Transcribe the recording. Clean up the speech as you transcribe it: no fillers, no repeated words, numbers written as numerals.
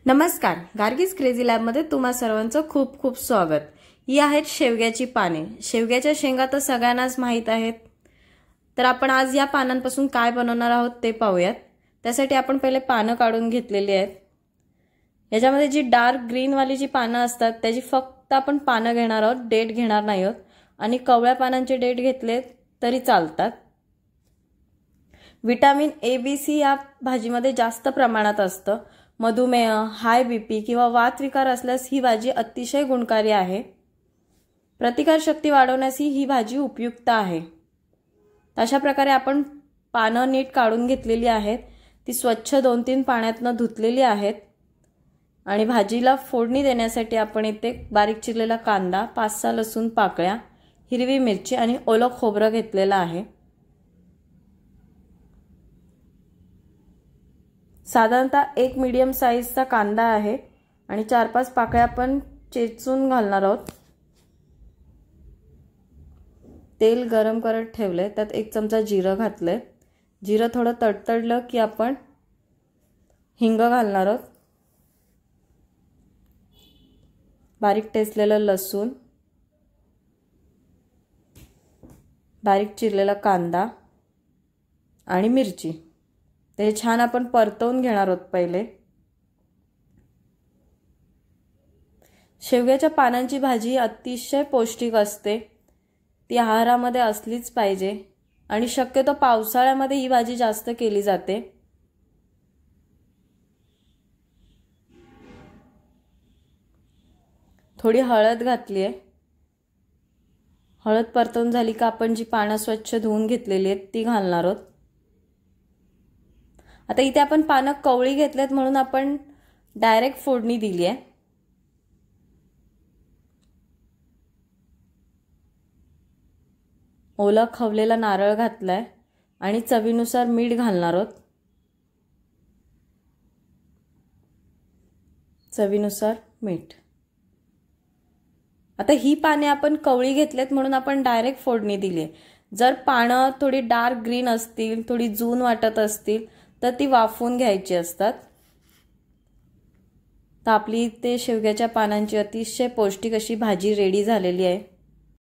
नमस्कार, गार्गीज क्रेझी लॅबमध्ये तुम्हा सर्वांचं खूप खूप स्वागत। ही आहेत शेवग्याची पाने। शेवग्याच्या शेंगा तर सगळ्यांनाच माहित आहेत। तर आपण आज या पानांपासून काय बनवणार आहोत ते पाहूयात। त्यासाठी आपण पहिले पानं काढून घेतलेली आहेत। याच्यामध्ये जी डार्क ग्रीन वाली जी पानं असतात त्याची फक्त आपण पानं घेणार आहोत, डेट घेणार नाही आहोत। आणि कवळ्या पानांचे डेट घेतले तरी चालतात। विटामिन ए बी सी या भाजीमध्ये जास्त प्रमाणात असतं। मधुमेह, हाय बीपी किंवा वातविकार असल्यास ही भाजी अतिशय गुणकारी आहे। प्रतिकारशक्ती वाढवण्यास ही भाजी उपयुक्त आहे। अशा प्रकारे आपण पानं नीट काढून घेतलेली आहेत। ती स्वच्छ 2-3 पाण्यातनं धुतलेली आहेत। आणि भाजीला फोडणी देण्यासाठी आपण इथे बारीक चिरलेला कांदा, 5-6 लसूण पाकळ्या, हिरवी मिरची आणि ओलं खोबरं घेतलेलं आहे। साधारणतः एक मीडियम साईजचा कांदा आहे आणि 4-5 पाकळ्या आपण चेचून घालणार आहोत। तेल गरम करत ठेवले, त्यात 1 चमचा जिरं घातले। जिरं थोडं तडतडलं की आपण हिंग घालणार आहोत। बारीक ठेचलेलं लसूण, बारीक चिरलेला कांदा आणि मिरची ते छान आपण परतवून घेणार आहोत। पहिले शेवग्याच्या पानांची भाजी अतिशय पौष्टिक असते। ती आहारामध्ये असलीच पाहिजे आणि शक्यतो पावसाळ्यामध्ये ही भाजी जास्त केली जाते। थोडी हळद घातली आहे। हळद परतवून झाली का आपण जी पानं स्वच्छ धुवून घेतलेली आहेत ती घालणार आहोत। आता इथे आपण पानं कवळी घेतलेत म्हणून आपण डायरेक्ट फोडणी दिली आहे। ओला खवलेला नारळ घातलाय आणि चवीनुसार मीठ घालणार आहोत। चवीनुसार मीठ। आता ही पाने आपण कवळी घेतलेत म्हणून आपण डायरेक्ट फोडणी दिली आहे। जर पानं थोडी डार्क ग्रीन असतील, थोडी जून वाटत असतील तर ती वाफवून घ्यायची असतात। तर आपली इथे शेवग्याच्या पानांची अतिशय पौष्टिक अशी भाजी रेडी झालेली आहे।